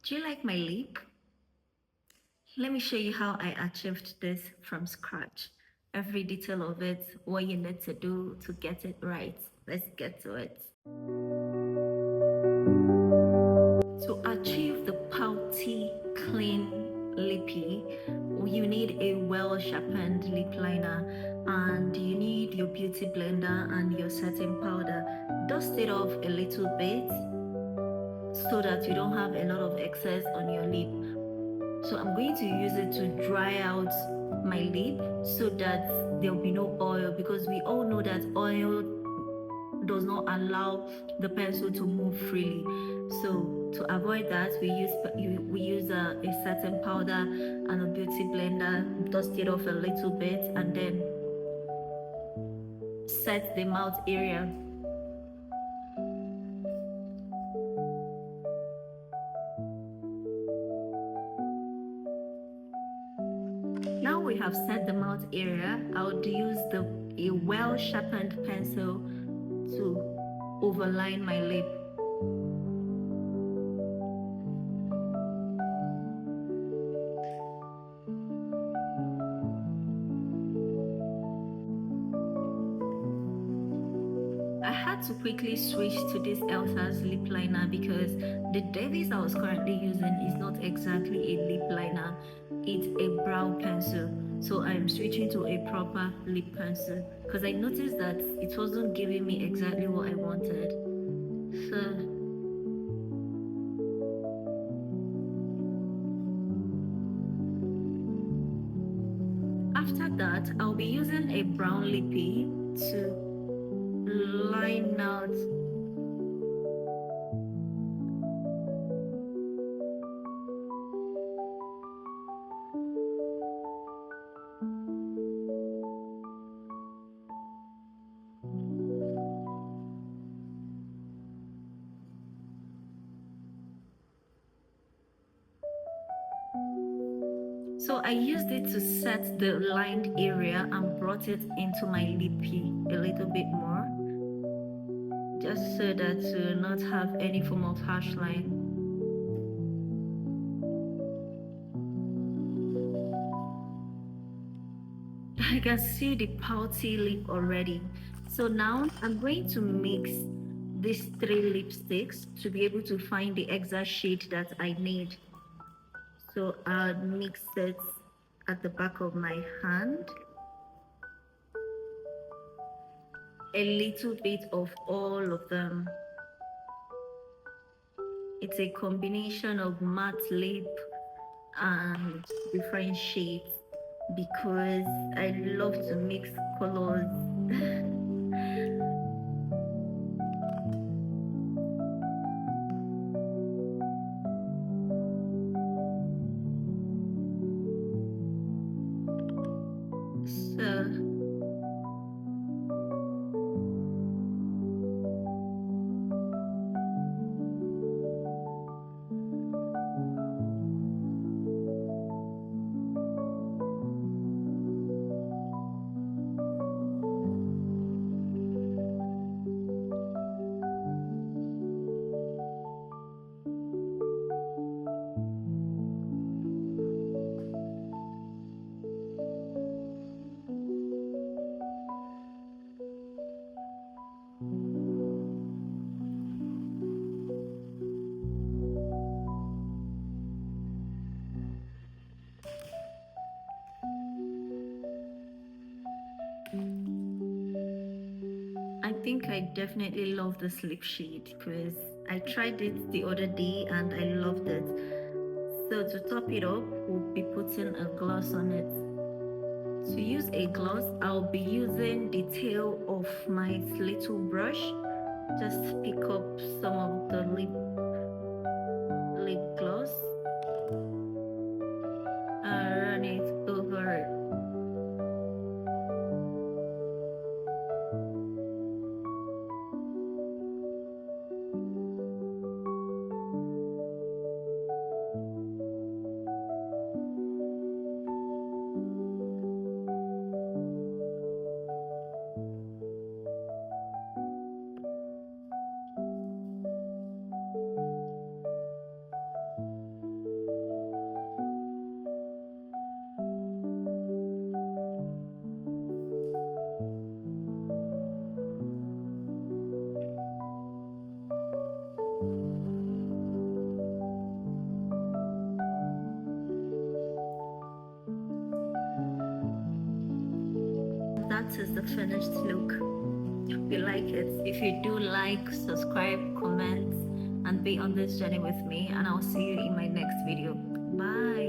Do you like my lip? Let me show you how I achieved this from scratch. Every detail of it, what you need to do to get it right. Let's get to it. To achieve the pouty, clean lippy, you need a well-sharpened lip liner, and you need your beauty blender and your setting powder. Dust it off a little bit so that you don't have a lot of excess on your lip. So I'm going to use it to dry out my lip so that there'll be no oil, because we all know that oil does not allow the pencil to move freely. So to avoid that, we use a setting powder and a beauty blender, dust it off a little bit, and then set the mouth area. Now we have set the mouth area, I would use a well-sharpened pencil to overline my lip. I had to quickly switch to this Elsa's lip liner because the Davies I was currently using is not exactly a lip liner, it's a brow pencil. So I'm switching to a proper lip pencil because I noticed that it wasn't giving me exactly what I wanted. So after that, I'll be using a brown lippy to line out So I used it to set the lined area and brought it into my lippy a little bit more, just so that to not have any form of harsh line. I can see the pouty lip already. So now I'm going to mix these 3 lipsticks to be able to find the exact shade that I need. So I'll mix it at the back of my hand. A little bit of all of them. It's a combination of matte lip and different shades because I love to mix colors. So I think I definitely love this lip shade because I tried it the other day and I loved it. So to top it up, we'll be putting a gloss on it. To use a gloss, I'll be using the tail of my little brush. Just pick up some of the lip gloss and run it over it. that is the finished look. Hope you like it. If you do, like, subscribe, comment, and be on this journey with me, and I'll see you in my next video. Bye.